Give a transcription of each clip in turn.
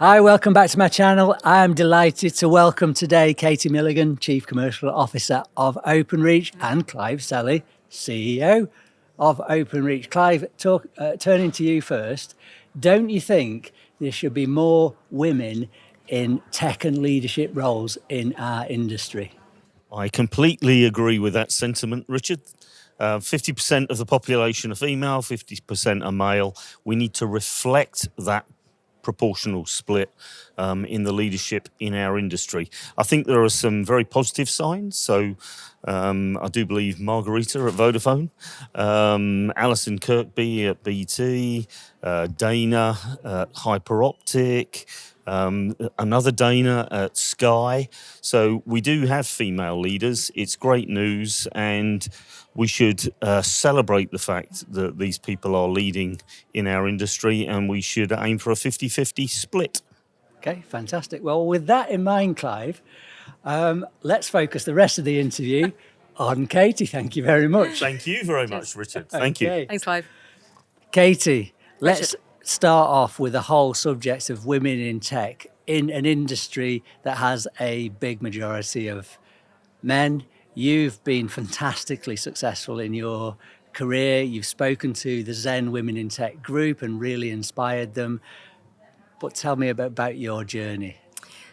Hi, welcome back to my channel. I'm delighted to welcome today Katie Milligan, Chief Commercial Officer of Openreach, and Clive Selley, CEO of Openreach. Clive, turning to you first, don't you think there should be more women in tech and leadership roles in our industry? I completely agree with that sentiment, Richard. 50% of the population are female, 50% are male. We need to reflect that proportional split in the leadership in our industry. I think there are some very positive signs. So I do believe Margarita at Vodafone, Alison Kirkby at BT, Dana at Hyperoptic, another Dana at Sky. So we do have female leaders. It's great news, and we should celebrate the fact that these people are leading in our industry, and we should aim for a 50-50 split. Okay, fantastic. Well, with that in mind, Clive, let's focus the rest of the interview on Katie. Thank you very much. Thank you very much, Richard. Thank you. Thanks, Clive. Katie, let's start off with the whole subject of women in tech in an industry that has a big majority of men. You've been fantastically successful in your career. You've spoken to the Zen Women in Tech group and really inspired them. But tell me about your journey.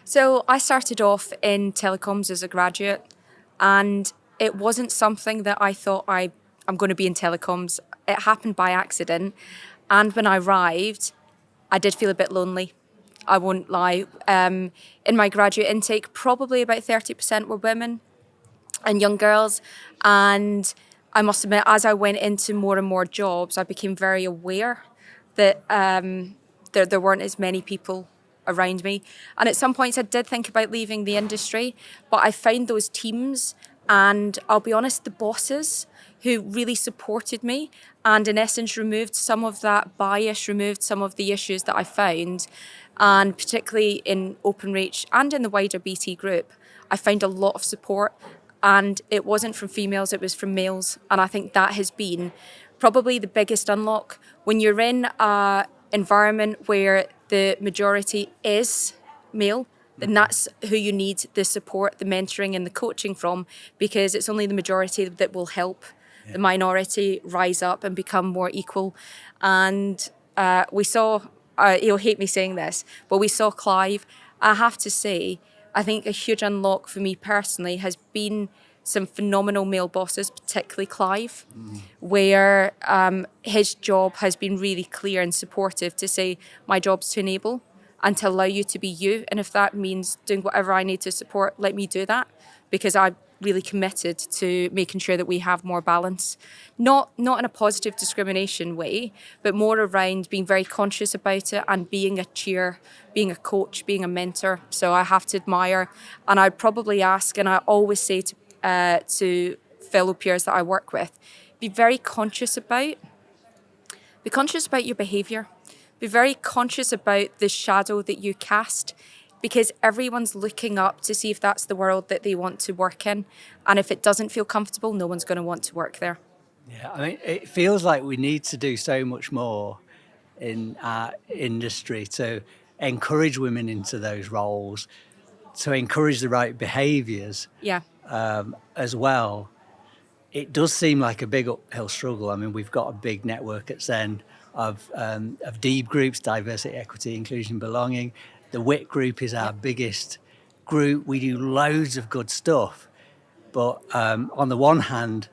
So I started off in telecoms as a graduate, and it wasn't something that I thought I'm going to be in telecoms. It happened by accident. And when I arrived, I did feel a bit lonely. I won't lie. In my graduate intake, probably about 30% were women and young girls. And I must admit, as I went into more and more jobs, I became very aware that there weren't as many people around me. And at some points, I did think about leaving the industry, but I found those teams and, I'll be honest, the bosses who really supported me and in essence removed some of that bias, removed some of the issues that I found. And particularly in Openreach and in the wider BT group, I found a lot of support, and it wasn't from females, it was from males. And I think that has been probably the biggest unlock. When you're in an environment where the majority is male, then that's who you need the support, the mentoring and the coaching from, because it's only the majority that will help the minority rise up and become more equal. And we saw, you'll hate me saying this, but we saw Clive. I have to say, I think a huge unlock for me personally has been some phenomenal male bosses, particularly Clive, where his job has been really clear and supportive to say, my job's to enable and to allow you to be you. And if that means doing whatever I need to support, let me do that, because I'm really committed to making sure that we have more balance. Not in a positive discrimination way, but more around being very conscious about it and being a cheer, being a coach, being a mentor. So I have to admire, and I'd probably ask, and I always say to fellow peers that I work with, be conscious about your behaviour. Be very conscious about the shadow that you cast, because everyone's looking up to see if that's the world that they want to work in. And if it doesn't feel comfortable, no one's going to want to work there. Yeah, I mean, it feels like we need to do so much more in our industry to encourage women into those roles, to encourage the right behaviours as well. It does seem like a big uphill struggle. I mean, we've got a big network at Zen of DEEB groups, diversity, equity, inclusion, belonging. The WIT group is our biggest group. We do loads of good stuff. But on the one hand,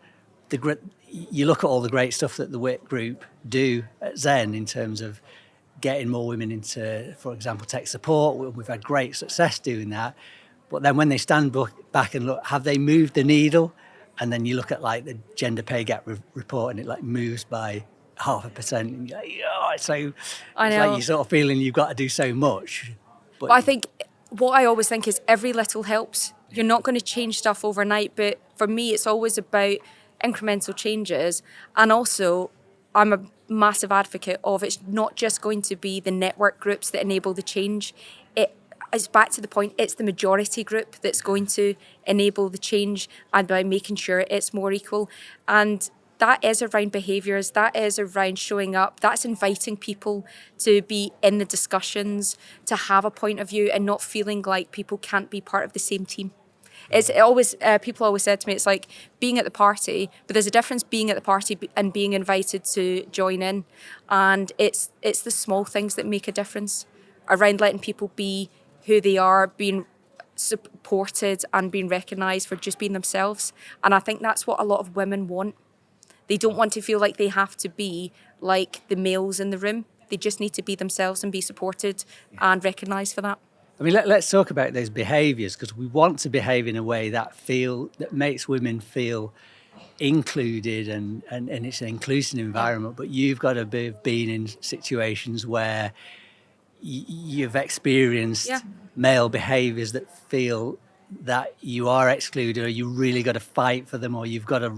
you look at all the great stuff that the WIT group do at Zen in terms of getting more women into, for example, tech support. We've had great success doing that. But then when they stand back and look, have they moved the needle? And then you look at like the gender pay gap report, and it like moves by 0.5%. And you're like, oh, it's like you're sort of feeling you've got to do so much. But I think what I always think is every little helps. You're not going to change stuff overnight, but for me, it's always about incremental changes. And also, I'm a massive advocate of it's not just going to be the network groups that enable the change. It's back to the point, it's the majority group that's going to enable the change, and by making sure it's more equal. And that is around behaviours, that is around showing up, that's inviting people to be in the discussions, to have a point of view and not feeling like people can't be part of the same team. People always said to me, it's like being at the party, but there's a difference being at the party and being invited to join in. And it's the small things that make a difference around letting people be who they are, being supported and being recognised for just being themselves. And I think that's what a lot of women want. They don't want to feel like they have to be like the males in the room. They just need to be themselves and be supported and recognised for that. I mean, let's talk about those behaviours, because we want to behave in a way that makes women feel included and it's an inclusive environment. But you've got to have been in situations where you've experienced male behaviours that feel that you are excluded, or you really got to fight for them, or you've got to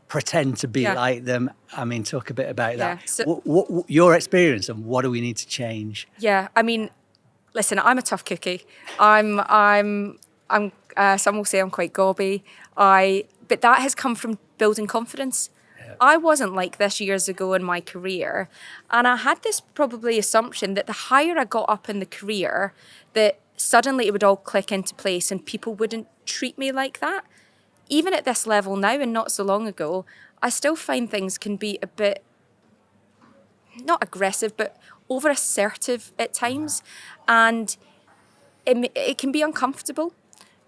pretend to be like them. I mean, talk a bit about that. So, what your experience and what do we need to change? Yeah, I mean, listen, I'm a tough cookie. Some will say I'm quite gobby. But that has come from building confidence. Yeah. I wasn't like this years ago in my career, and I had this probably assumption that the higher I got up in the career, that suddenly it would all click into place and people wouldn't treat me like that. Even at this level now and not so long ago, I still find things can be a bit, not aggressive, but over-assertive at times. And it can be uncomfortable.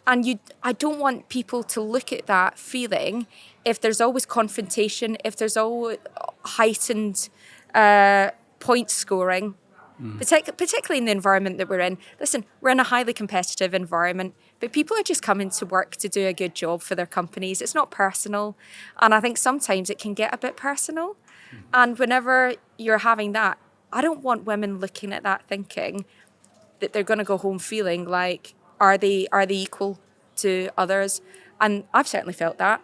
And I don't want people to look at that feeling, if there's always confrontation, if there's always heightened point scoring, particularly in the environment that we're in. Listen, we're in a highly competitive environment, but people are just coming to work to do a good job for their companies. It's not personal. And I think sometimes it can get a bit personal. And whenever you're having that, I don't want women looking at that thinking that they're going to go home feeling like, are they equal to others? And I've certainly felt that.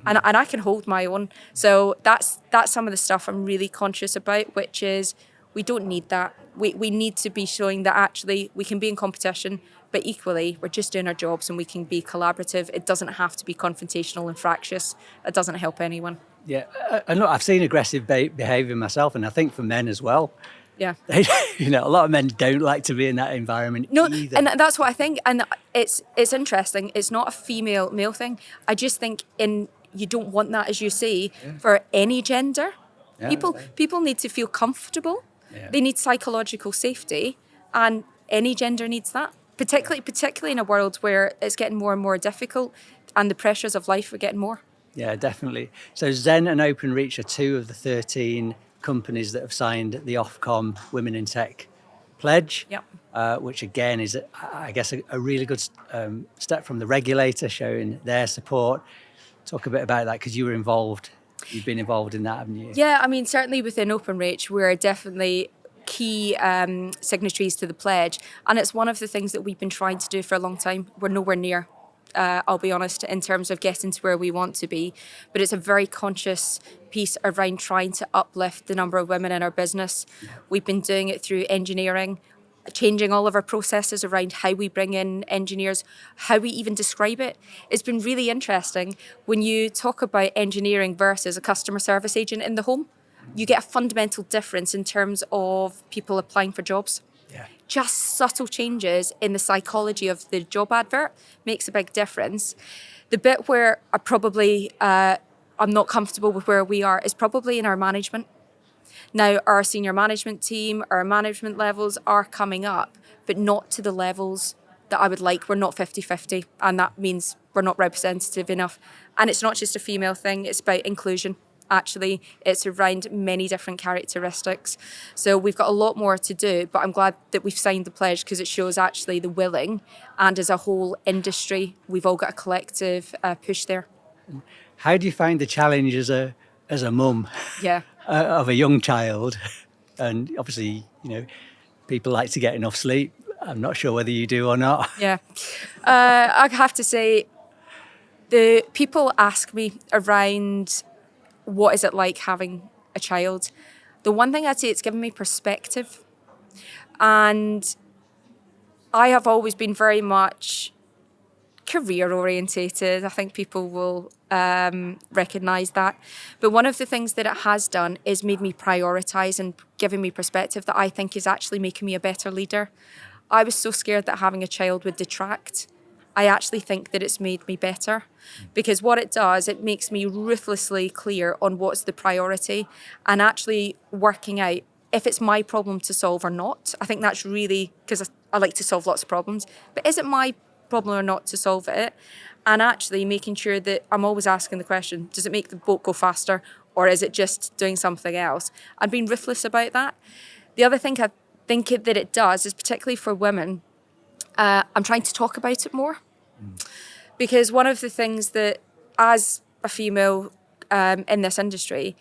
And I can hold my own. So that's some of the stuff I'm really conscious about, which is we don't need that. We need to be showing that actually we can be in competition, but equally we're just doing our jobs and we can be collaborative. It doesn't have to be confrontational and fractious. It doesn't help anyone. Yeah, and look, I've seen aggressive behaviour myself, and I think for men as well. Yeah. A lot of men don't like to be in that environment either. And that's what I think. And it's interesting. It's not a female-male thing. I just think you don't want that, as you say, for any gender. Yeah, people need to feel comfortable. Yeah. They need psychological safety, and any gender needs that. Particularly in a world where it's getting more and more difficult, and the pressures of life are getting more. Yeah, definitely. So Zen and Openreach are 2 of the 13 companies that have signed the Ofcom Women in Tech pledge, which again is, I guess, a really good step from the regulator showing their support. Talk a bit about that, because you were involved. You've been involved in that, haven't you? Yeah, I mean, certainly within Openreach, we're definitely key signatories to the pledge. And it's one of the things that we've been trying to do for a long time. We're nowhere near, I'll be honest, in terms of getting to where we want to be. But it's a very conscious piece around trying to uplift the number of women in our business. We've been doing it through engineering, changing all of our processes around how we bring in engineers, how we even describe it. It's been really interesting when you talk about engineering versus a customer service agent in the home. You get a fundamental difference in terms of people applying for jobs. Yeah. Just subtle changes in the psychology of the job advert makes a big difference. The bit where I probably I'm not comfortable with where we are is probably in our management. Now, our senior management team, our management levels are coming up, but not to the levels that I would like. We're not 50-50, and that means we're not representative enough. And it's not just a female thing, it's about inclusion. Actually, it's around many different characteristics. So we've got a lot more to do, but I'm glad that we've signed the pledge, because it shows actually the willing, and as a whole industry, we've all got a collective push there. How do you find the challenge as a mum? Yeah. Of a young child, and obviously, people like to get enough sleep. I'm not sure whether you do or not. Yeah, I have to say, the people ask me around what is it like having a child. The one thing I'd say, it's given me perspective, and I have always been very much career orientated. I think people will recognise that. But one of the things that it has done is made me prioritise and given me perspective that I think is actually making me a better leader. I was so scared that having a child would detract. I actually think that it's made me better, because what it does, it makes me ruthlessly clear on what's the priority and actually working out if it's my problem to solve or not. I think that's really, because I like to solve lots of problems, but is it my problem or not to solve it? And actually making sure that I'm always asking the question, does it make the boat go faster or is it just doing something else? And being ruthless about that. The other thing I think that it does is, particularly for women, I'm trying to talk about it more. Because one of the things that, as a female in this industry,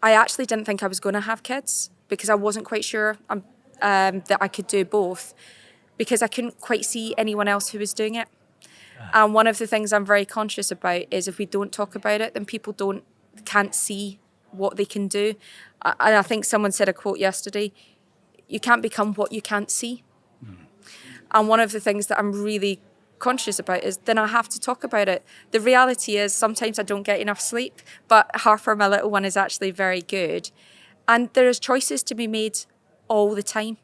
I actually didn't think I was going to have kids, because I wasn't quite sure that I could do both, because I couldn't quite see anyone else who was doing it. And one of the things I'm very conscious about is, if we don't talk about it, then people can't see what they can do. And I think someone said a quote yesterday, you can't become what you can't see. And one of the things that I'm really conscious about is then I have to talk about it. The reality is sometimes I don't get enough sleep, but Harper, my little one, is actually very good. And there's choices to be made all the time.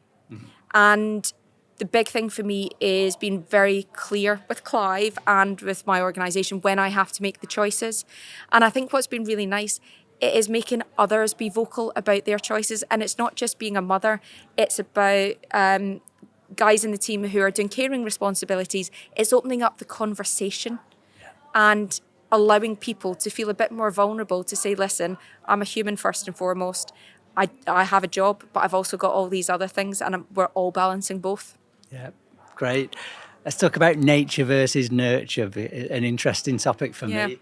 And the big thing for me is being very clear with Clive and with my organisation when I have to make the choices. And I think what's been really nice, it is making others be vocal about their choices. And it's not just being a mother, it's about guys in the team who are doing caring responsibilities. It's opening up the conversation and allowing people to feel a bit more vulnerable to say, listen, I'm a human first and foremost. I have a job, but I've also got all these other things, and we're all balancing both. Yeah, great. Let's talk about nature versus nurture, an interesting topic for me.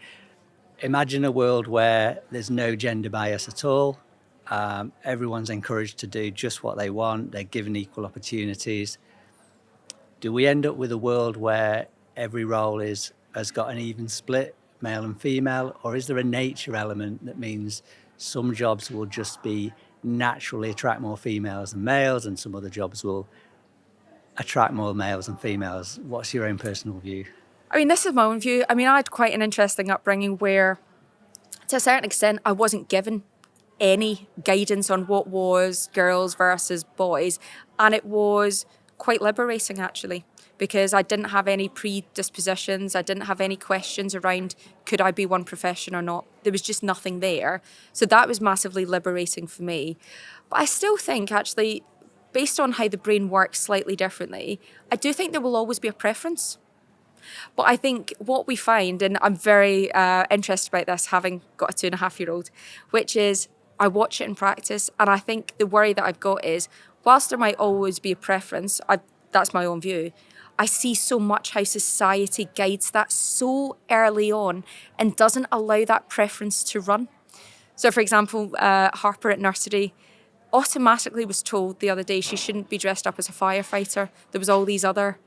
Imagine a world where there's no gender bias at all. Everyone's encouraged to do just what they want. They're given equal opportunities. Do we end up with a world where every role has got an even split, male and female, or is there a nature element that means some jobs will just be naturally attract more females than males, and some other jobs will attract more males and females? What's your own personal view? I mean, this is my own view. I mean, I had quite an interesting upbringing where, to a certain extent, I wasn't given any guidance on what was girls versus boys. And it was quite liberating, actually, because I didn't have any predispositions. I didn't have any questions around, could I be one profession or not? There was just nothing there. So that was massively liberating for me. But I still think, actually, based on how the brain works slightly differently, I do think there will always be a preference. But I think what we find, and I'm very interested about this, having got a 2.5-year-old, which is I watch it in practice. And I think the worry that I've got is, whilst there might always be a preference, that's my own view, I see so much how society guides that so early on and doesn't allow that preference to run. So, for example, Harper at nursery automatically was told the other day she shouldn't be dressed up as a firefighter. There's all these other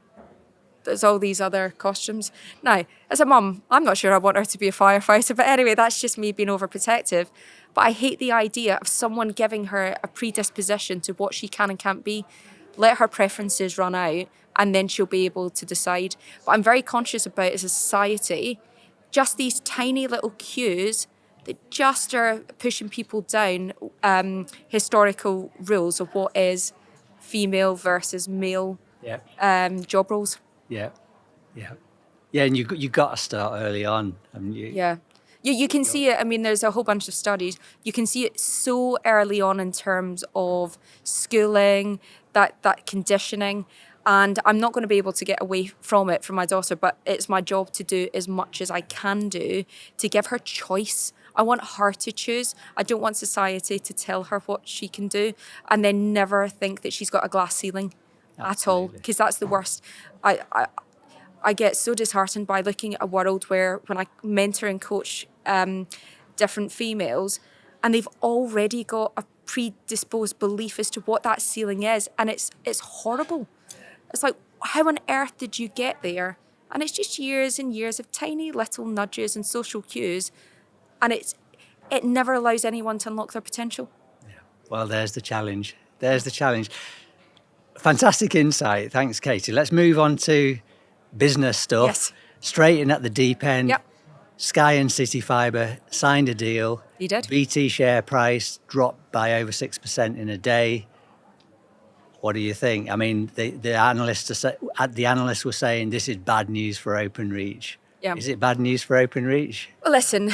costumes. Now, as a mum, I'm not sure I want her to be a firefighter, but anyway, that's just me being overprotective. But I hate the idea of someone giving her a predisposition to what she can and can't be. Let her preferences run out, and then she'll be able to decide. But I'm very conscious about, as a society, just these tiny little cues that just are pushing people down historical rules of what is female versus male job roles. Yeah. And you got to start early on, haven't you? Yeah. You can see it. I mean, there's a whole bunch of studies. You can see it so early on in terms of schooling, that conditioning. And I'm not going to be able to get away from it from my daughter, but it's my job to do as much as I can do to give her choice. I want her to choose. I don't want society to tell her what she can do and then never think that she's got a glass ceiling. Absolutely. At all, because that's the worst. I get so disheartened by looking at a world where, when I mentor and coach different females, and they've already got a predisposed belief as to what that ceiling is, and it's horrible. It's like, how on earth did you get there? And it's just years and years of tiny little nudges and social cues, and it never allows anyone to unlock their potential. Yeah. Well, there's the challenge. Fantastic insight. Thanks, Katie. Let's move on to business stuff, Yes. straight in at the deep end. Yep. Sky and CityFibre signed a deal. You did. BT share price dropped by over 6% in a day. What do you think? I mean, the analysts were saying this is bad news for Openreach. Yeah. Is it bad news for Openreach? Well, listen,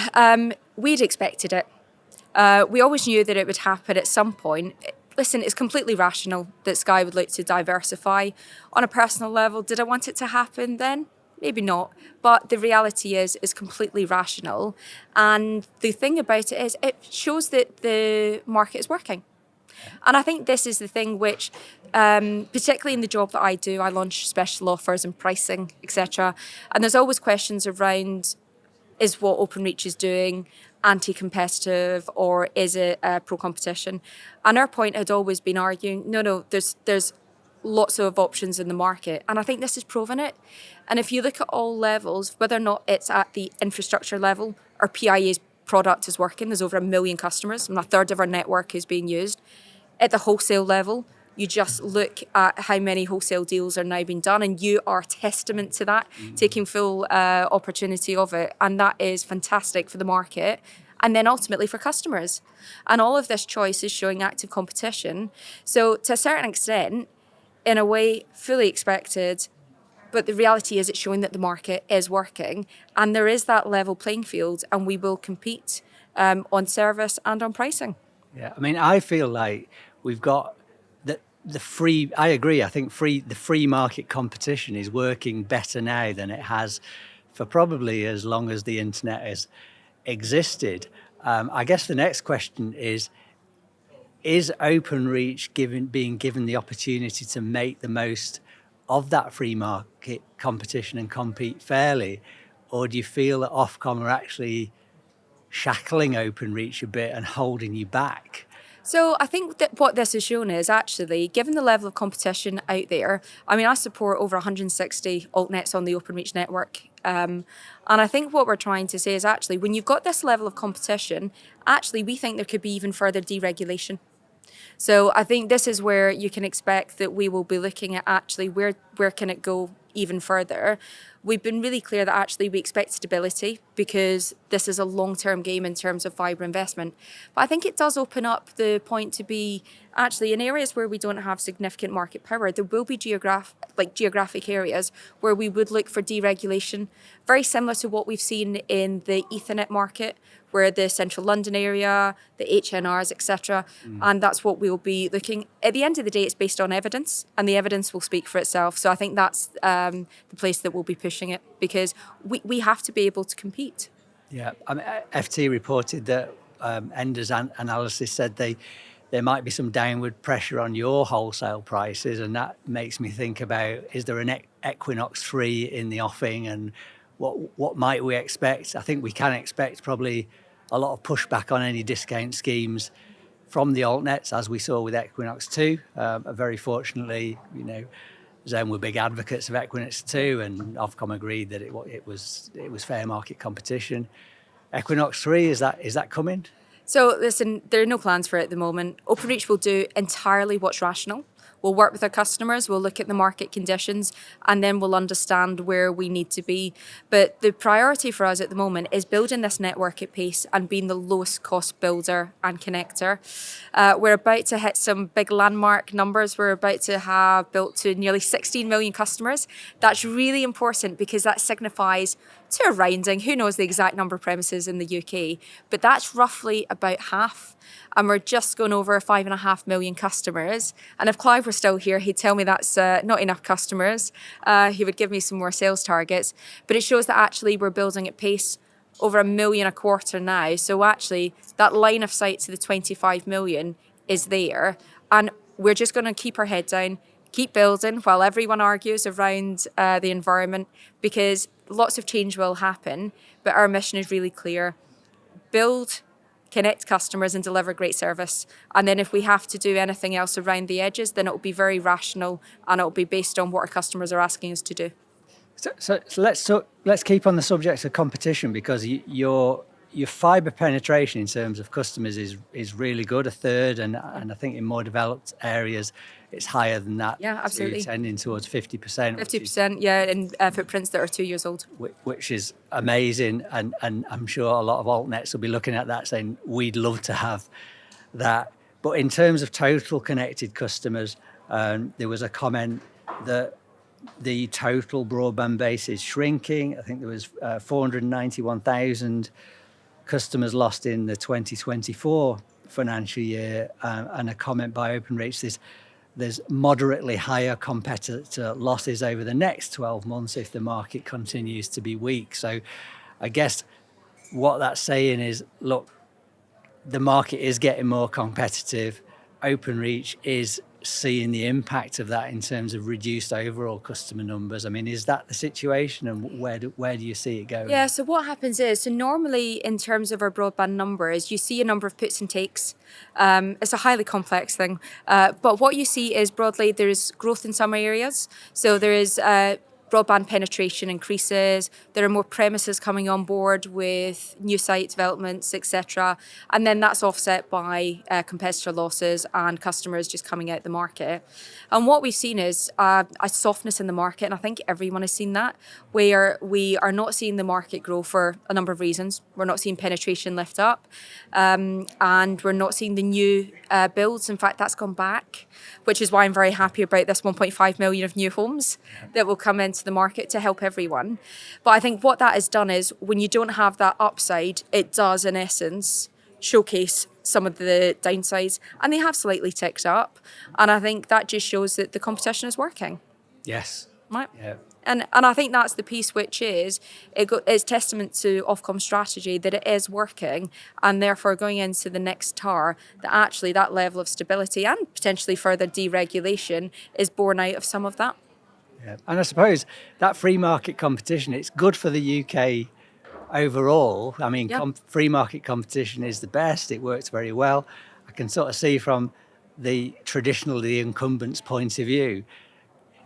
we'd expected it. We always knew that it would happen at some point. Listen, it's completely rational that Sky would like to diversify. On a personal level, did I want it to happen then? Maybe not. But the reality is, it's completely rational. And the thing about it is, it shows that the market is working. And I think this is the thing which, particularly in the job that I do, I launch special offers and pricing, etc. And there's always questions around, is what Openreach is doing anti-competitive or is it pro-competition? And our point had always been arguing, no, there's lots of options in the market. And I think this has proven it. And if you look at all levels, whether or not it's at the infrastructure level, our PIA's product is working. There's over 1 million customers and a third of our network is being used. At the wholesale level, you just look at how many wholesale deals are now being done and you are testament to that, taking full opportunity of it. And that is fantastic for the market and then ultimately for customers. And all of this choice is showing active competition. So to a certain extent, in a way, fully expected, but the reality is it's showing that the market is working and there is that level playing field and we will compete on service and on pricing. Yeah, I mean, I feel like we've got the free. I agree. I think the free market competition is working better now than it has for probably as long as the internet has existed. I guess the next question is Openreach being given the opportunity to make the most of that free market competition and compete fairly, or do you feel that Ofcom are actually shackling Openreach a bit and holding you back? So I think that what this has shown is actually, given the level of competition out there, I mean, I support over 160 AltNets on the Openreach network. And I think what we're trying to say is actually, when you've got this level of competition, actually, we think there could be even further deregulation. So I think this is where you can expect that we will be looking at actually where can it go even further. We've been really clear that actually we expect stability because this is a long-term game in terms of fibre investment. But I think it does open up the point to be actually in areas where we don't have significant market power, there will be geographic areas where we would look for deregulation, very similar to what we've seen in the Ethernet market, where the central London area, the HNRs, etc. And that's what we'll be looking. At the end of the day, it's based on evidence, and the evidence will speak for itself. So I think that's the place that we'll be pushing it, because we have to be able to compete. Yeah, I mean, FT reported that Ender's analysis said there might be some downward pressure on your wholesale prices, and that makes me think about, is there an Equinox 3 in the offing, and what might we expect? I think we can expect probably a lot of pushback on any discount schemes from the AltNets, as we saw with Equinox 2. Very fortunately, Zen were big advocates of Equinox 2, and Ofcom agreed that it was fair market competition. Equinox 3, is that coming? So listen, there are no plans for it at the moment. Openreach will do entirely what's rational. We'll work with our customers, we'll look at the market conditions, and then we'll understand where we need to be. But the priority for us at the moment is building this network at pace and being the lowest cost builder and connector. We're about to hit some big landmark numbers. We're about to have built to nearly 16 million customers. That's really important because that signifies, to a rounding, who knows the exact number of premises in the UK, but that's roughly about half. And we're just going over 5.5 million customers. And if Clive were still here, he'd tell me that's not enough customers. He would give me some more sales targets. But it shows that actually we're building at pace, over 1 million a quarter now. So actually that line of sight to the 25 million is there. And we're just going to keep our head down, keep building while everyone argues around the environment, because lots of change will happen. But our mission is really clear. Build, connect customers and deliver great service. And then if we have to do anything else around the edges, then it will be very rational and it will be based on what our customers are asking us to do. So let's keep on the subject of competition, because your fibre penetration in terms of customers is really good, a third, and I think in more developed areas it's higher than that. Yeah, absolutely. So you're tending towards 50%. 50%, yeah, in footprints that are 2 years old. Which is amazing. And I'm sure a lot of AltNets will be looking at that saying, we'd love to have that. But in terms of total connected customers, there was a comment that the total broadband base is shrinking. I think there was 491,000 customers lost in the 2024 financial year, and a comment by Openreach, there's moderately higher competitor losses over the next 12 months if the market continues to be weak. So I guess what that's saying is, look, the market is getting more competitive. Openreach is seeing the impact of that in terms of reduced overall customer numbers. I mean, is that the situation, and where do you see it going? Yeah, so what happens is, so normally in terms of our broadband numbers, you see a number of puts and takes. It's a highly complex thing. But what you see is broadly there's growth in some areas. So there is broadband penetration increases, there are more premises coming on board with new site developments, etc. And then that's offset by competitor losses and customers just coming out the market. And what we've seen is a softness in the market, and I think everyone has seen that, where we are not seeing the market grow for a number of reasons. We're not seeing penetration lift up, and we're not seeing the new builds. In fact, that's gone back, which is why I'm very happy about this 1.5 million of new homes that will come into the market to help everyone. But I think what that has done is, when you don't have that upside, it does in essence showcase some of the downsides, and they have slightly ticked up. And I think that just shows that the competition is working. Yes. Right. Yeah. And I think that's the piece which is, it's testament to Ofcom's strategy that it is working, and therefore going into the next TAR, that actually that level of stability and potentially further deregulation is born out of some of that. Yeah. And I suppose that free market competition, it's good for the UK overall. I mean, free market competition is the best. It works very well. I can sort of see from the incumbent's point of view,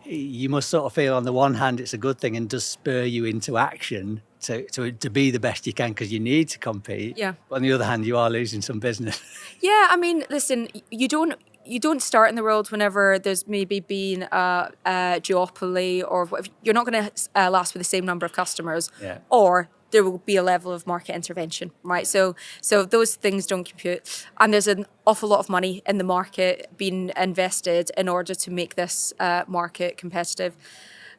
you must sort of feel on the one hand it's a good thing and does spur you into action to be the best you can because you need to compete. Yeah. But on the other hand, you are losing some business. Yeah, I mean, listen, you don't start in the world whenever there's maybe been a duopoly, or you're not going to last with the same number of customers, or there will be a level of market intervention, right? So those things don't compute. And there's an awful lot of money in the market being invested in order to make this market competitive.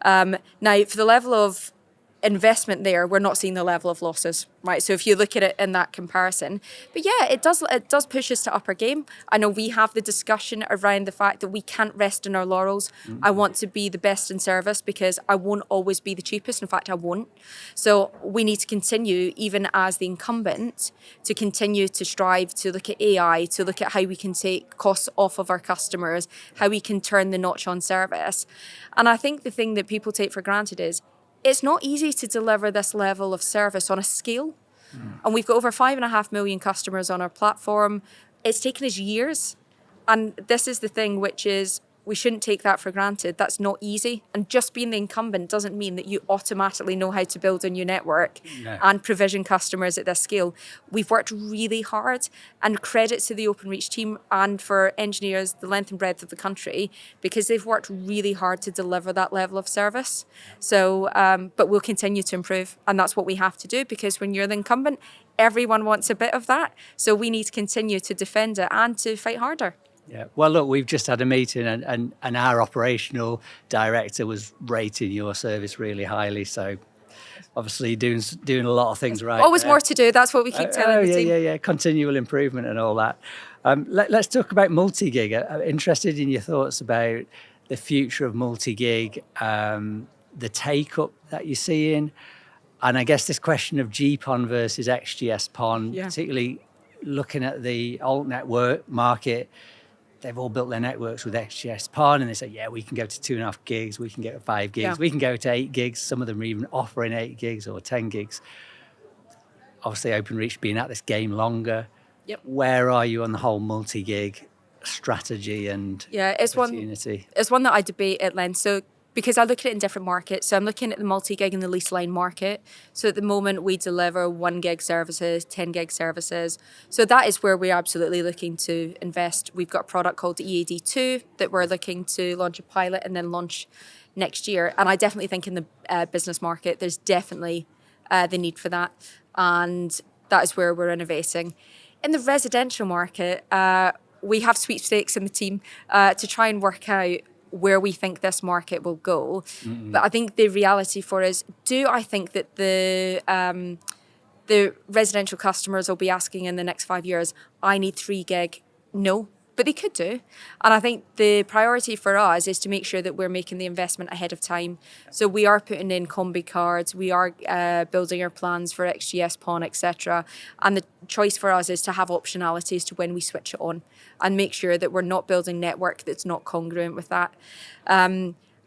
Now, for the level of investment there, we're not seeing the level of losses, right? So if you look at it in that comparison, but yeah, it does push us to up our game. I know we have the discussion around the fact that we can't rest on our laurels. Mm-hmm. I want to be the best in service because I won't always be the cheapest. In fact, I won't. So we need to continue, even as the incumbent, to continue to strive to look at AI, to look at how we can take costs off of our customers, how we can turn the notch on service. And I think the thing that people take for granted is, it's not easy to deliver this level of service on a scale. And we've got over 5.5 million customers on our platform. It's taken us years. And this is the thing, which is, we shouldn't take that for granted. That's not easy. And just being the incumbent doesn't mean that you automatically know how to build a new network and provision customers at this scale. We've worked really hard, and credit to the Openreach team and for engineers the length and breadth of the country, because they've worked really hard to deliver that level of service. So, but we'll continue to improve. And that's what we have to do, because when you're the incumbent, everyone wants a bit of that. So we need to continue to defend it and to fight harder. Yeah. Well, look, we've just had a meeting, and our operational director was rating your service really highly. So obviously doing a lot of things right. Always more to do. That's what we keep telling the team. Yeah. Continual improvement and all that. Let's talk about multi-gig. I'm interested in your thoughts about the future of multi-gig, the take-up that you're seeing. And I guess this question of GPON versus XGS-PON, particularly looking at the AltNet market. They've all built their networks with XGS-PON, and they say, we can go to 2.5 gigs, we can go to 5 gigs, we can go to 8 gigs. Some of them are even offering 8 gigs or 10 gigs. Obviously, Openreach being at this game longer. Yep. Where are you on the whole multi-gig strategy and opportunity? It's one that I debate at length. So because I look at it in different markets. So I'm looking at the multi-gig and the lease line market. So at the moment we deliver 1 gig services, 10 gig services. So that is where we're absolutely looking to invest. We've got a product called EAD2 that we're looking to launch a pilot and then launch next year. And I definitely think in the business market, there's definitely the need for that. And that is where we're innovating. In the residential market, we have sweepstakes in the team to try and work out where we think this market will go. But I think the reality for us, do I think that the residential customers will be asking in the next 5 years, I need 3 gig? No, but they could do. And I think the priority for us is to make sure that we're making the investment ahead of time. So we are putting in combi cards, we are building our plans for XGS-PON, etc. And the choice for us is to have optionality as to when we switch it on and make sure that we're not building network that's not congruent with that.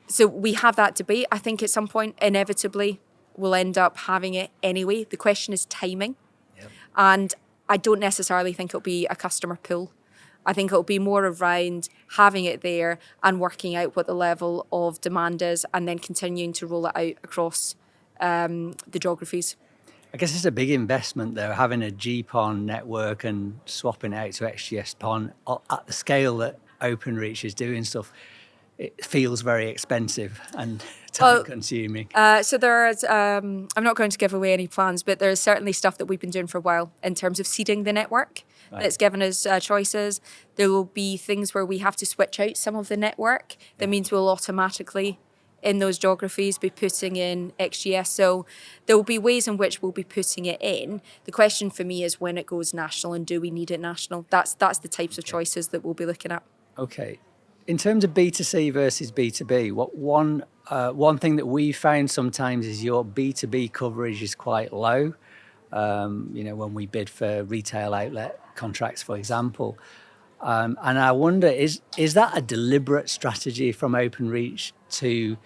So we have that debate. I think at some point, inevitably, we'll end up having it anyway. The question is timing. Yep. And I don't necessarily think it'll be a customer pull. I think it'll be more around having it there and working out what the level of demand is and then continuing to roll it out across the geographies. I guess it's a big investment, though, having a GPON network and swapping it out to XGS-PON at the scale that Openreach is doing stuff. It feels very expensive and time-consuming. So there's, I'm not going to give away any plans, but there's certainly stuff that we've been doing for a while in terms of seeding the network. Right. That's given us choices. There will be things where we have to switch out some of the network. That means we'll automatically, in those geographies, be putting in XGS. So there will be ways in which we'll be putting it in. The question for me is when it goes national and do we need it national? That's the types of choices that we'll be looking at. Okay. In terms of B2C versus B2B, one thing that we found sometimes is your B2B coverage is quite low. When we bid for retail outlet contracts, for example. And I wonder, is that a deliberate strategy from Openreach to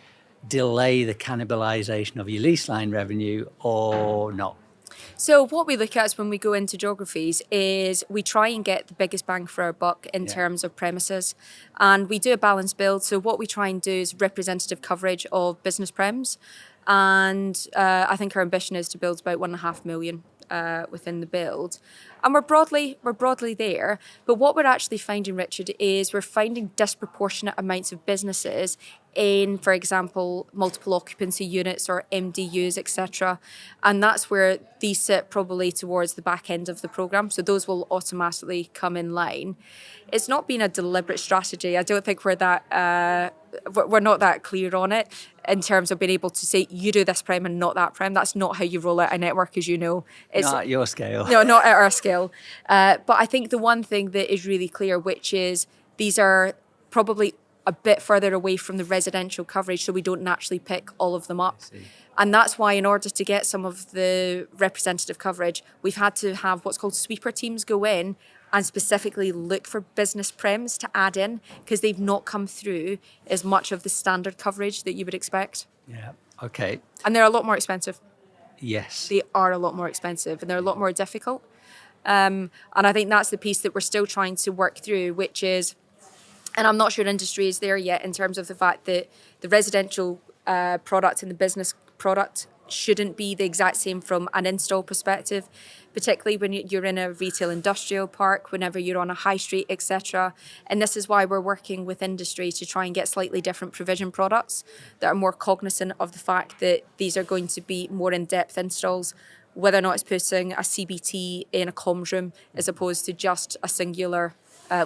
delay the cannibalisation of your lease line revenue or not? So what we look at is when we go into geographies is we try and get the biggest bang for our buck in terms of premises. And we do a balanced build. So what we try and do is representative coverage of business prems. And I think our ambition is to build about 1.5 million within the build. And we're broadly there. But what we're actually finding, Richard, is we're finding disproportionate amounts of businesses in, for example, multiple occupancy units or MDUs, etc. And that's where these sit probably towards the back end of the programme. So those will automatically come in line. It's not been a deliberate strategy. I don't think we're not that clear on it in terms of being able to say, you do this prem and not that prem. That's not how you roll out a network, as you know. It's not at your scale. No, not at our scale. But I think the one thing that is really clear, which is these are probably a bit further away from the residential coverage, so we don't naturally pick all of them up. And that's why in order to get some of the representative coverage, we've had to have what's called sweeper teams go in and specifically look for business prems to add in because they've not come through as much of the standard coverage that you would expect. Yeah, okay. And they're a lot more expensive. Yes. They are a lot more expensive and they're a lot more difficult. And I think that's the piece that we're still trying to work through, which is, and I'm not sure industry is there yet in terms of the fact that the residential product and the business product shouldn't be the exact same from an install perspective, particularly when you're in a retail industrial park, whenever you're on a high street, etc. And this is why we're working with industry to try and get slightly different provision products that are more cognizant of the fact that these are going to be more in-depth installs, whether or not it's putting a CBT in a comms room as opposed to just a singular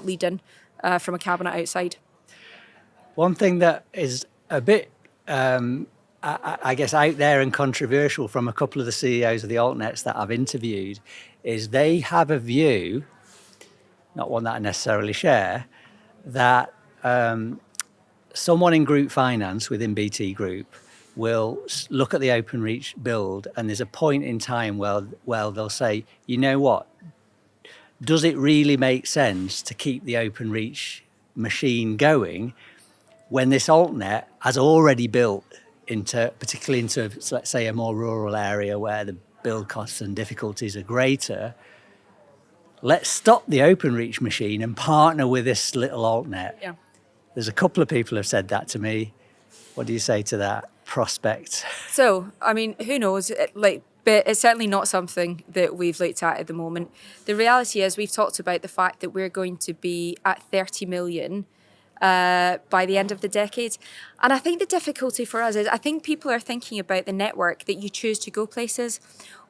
lead-in from a cabinet outside. One thing that is a bit I guess out there and controversial from a couple of the CEOs of the AltNets that I've interviewed is they have a view, not one that I necessarily share, that someone in group finance within BT Group will look at the Openreach build and there's a point in time where they'll say, you know what, does it really make sense to keep the Openreach machine going when this AltNet has already built particularly into, let's say, a more rural area where the build costs and difficulties are greater? Let's stop the Openreach machine and partner with this little AltNet. Yeah. There's a couple of people who have said that to me. What do you say to that prospect? So, I mean, who knows? But it's certainly not something that we've looked at the moment. The reality is, we've talked about the fact that we're going to be at 30 million by the end of the decade. And I think the difficulty for us is, I think people are thinking about the network that you choose to go places.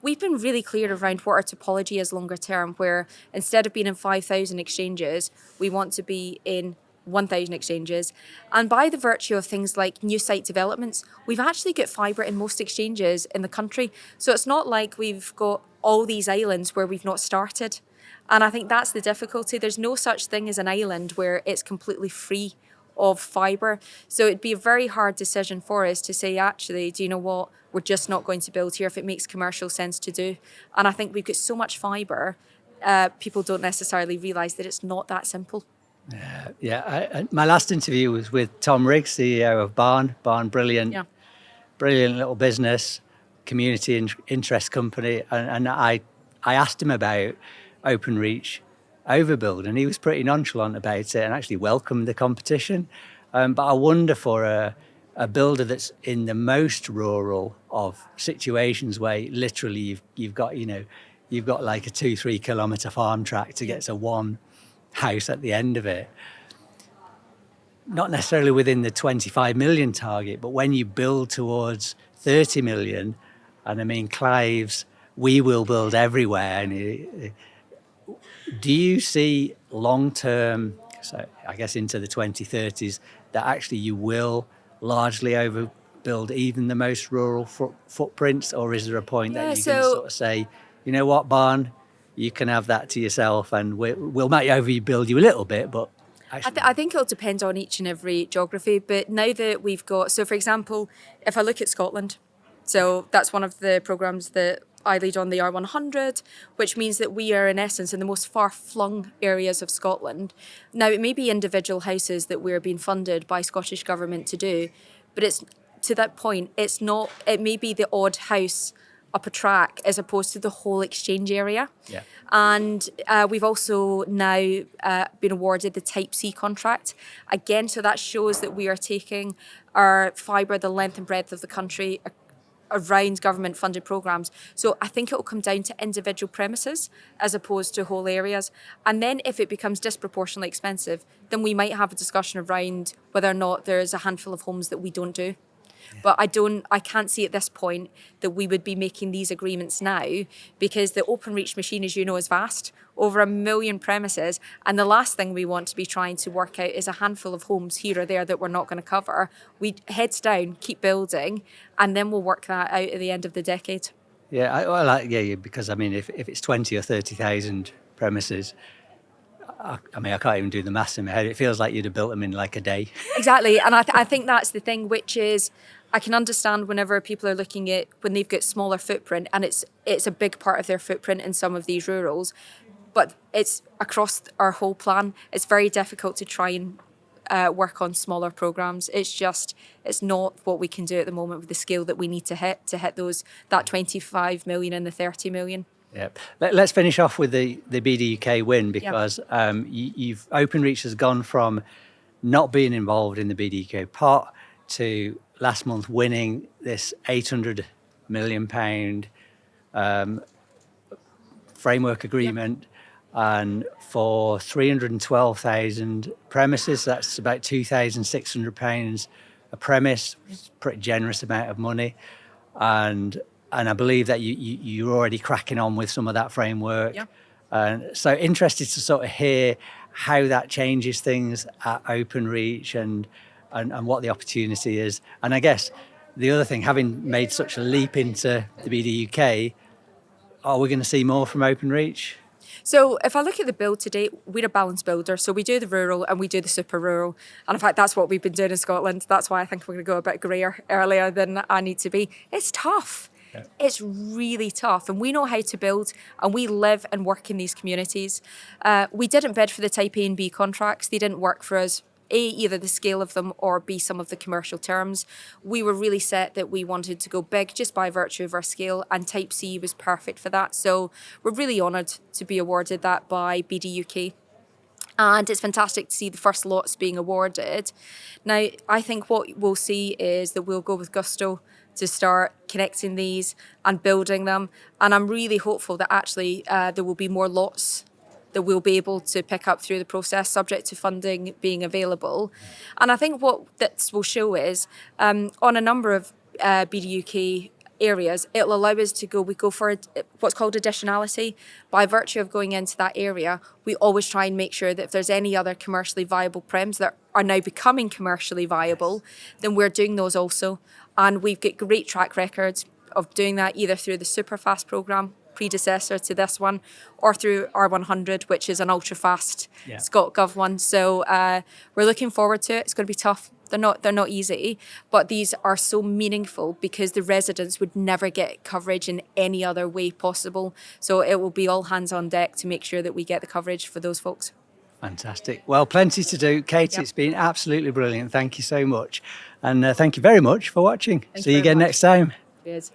We've been really clear around what our topology is longer term, where instead of being in 5,000 exchanges, we want to be in 1,000 exchanges. And by the virtue of things like new site developments, we've actually got fibre in most exchanges in the country. So it's not like we've got all these islands where we've not started. And I think that's the difficulty. There's no such thing as an island where it's completely free of fibre. So it'd be a very hard decision for us to say, actually, do you know what? We're just not going to build here if it makes commercial sense to do. And I think we've got so much fibre, people don't necessarily realise that it's not that simple. My last interview was with Tom Riggs, CEO of Barn. Barn, brilliant little business, community interest company. And I asked him about Openreach overbuild, and he was pretty nonchalant about it and actually welcomed the competition. But I wonder for a builder that's in the most rural of situations where literally you've got like a 2-3 kilometre farm track to get to one house at the end of it, not necessarily within the 25 million target, but when you build towards 30 million, and I mean Clive's we will build everywhere, and do you see long term, so I guess into the 2030s, that actually you will largely overbuild even the most rural footprints, or is there a point that you can sort of say, you know what, Barn, you can have that to yourself, and we'll might overbuild you a little bit, but actually... I think it'll depend on each and every geography. But now that we've got, so for example, if I look at Scotland, so that's one of the programmes that I lead on the R100, which means that we are in essence in the most far-flung areas of Scotland. Now, it may be individual houses that we're being funded by Scottish Government to do, but it's to that point, it's not, it may be the odd house up a track as opposed to the whole exchange area. Yeah. And we've also now been awarded the Type C contract. Again, so that shows that we are taking our fibre the length and breadth of the country around government-funded programmes. So I think it will come down to individual premises as opposed to whole areas. And then if it becomes disproportionately expensive, then we might have a discussion around whether or not there's a handful of homes that we don't do. But I can't see at this point that we would be making these agreements now, because the Openreach machine, as you know, is vast, over 1 million premises. And the last thing we want to be trying to work out is a handful of homes here or there that we're not going to cover. We heads down, keep building, and then we'll work that out at the end of the decade. Because I mean, if it's 20 or 30,000 premises, I can't even do the maths in my head. It feels like you'd have built them in like a day. Exactly. And I think that's the thing, which is, I can understand whenever people are looking at when they've got smaller footprint, and it's a big part of their footprint in some of these rurals, but it's across our whole plan. It's very difficult to try and work on smaller programmes. It's not what we can do at the moment with the scale that we need to hit that 25 million and the 30 million. Yeah. Let's finish off with the BDUK win, because Openreach has gone from not being involved in the BDUK pot to last month winning this £800 million framework agreement, and for 312,000 premises, that's about £2,600 a premise. It's a pretty generous amount of money, and I believe that you're already cracking on with some of that framework. Yeah. And so interested to sort of hear how that changes things at Openreach and what the opportunity is. And I guess the other thing, having made such a leap into the BDUK, are we going to see more from Openreach? So if I look at the build to date, we're a balanced builder. So we do the rural and we do the super rural. And in fact, that's what we've been doing in Scotland. That's why I think we're going to go a bit grayer earlier than I need to be. It's tough. Yeah. It's really tough, and we know how to build, and we live and work in these communities. We didn't bid for the Type A and B contracts. They didn't work for us. A, either the scale of them, or B, some of the commercial terms. We were really set that we wanted to go big just by virtue of our scale, and Type C was perfect for that. So we're really honoured to be awarded that by BDUK. And it's fantastic to see the first lots being awarded. Now, I think what we'll see is that we'll go with gusto to start connecting these and building them. And I'm really hopeful that actually there will be more lots that we'll be able to pick up through the process, subject to funding being available. And I think what this will show is on a number of BDUK areas, it'll allow us to we go for what's called additionality. By virtue of going into that area, we always try and make sure that if there's any other commercially viable prems that are now becoming commercially viable, then we're doing those also. And we've got great track records of doing that either through the Superfast programme, predecessor to this one, or through R100, which is an ultra-fast ScotGov one. So we're looking forward to it. It's going to be tough. They're not easy, but these are so meaningful because the residents would never get coverage in any other way possible. So it will be all hands on deck to make sure that we get the coverage for those folks. Fantastic. Well, plenty to do. Katie, It's been absolutely brilliant. Thank you so much. And thank you very much for watching. See you again next time. Cheers.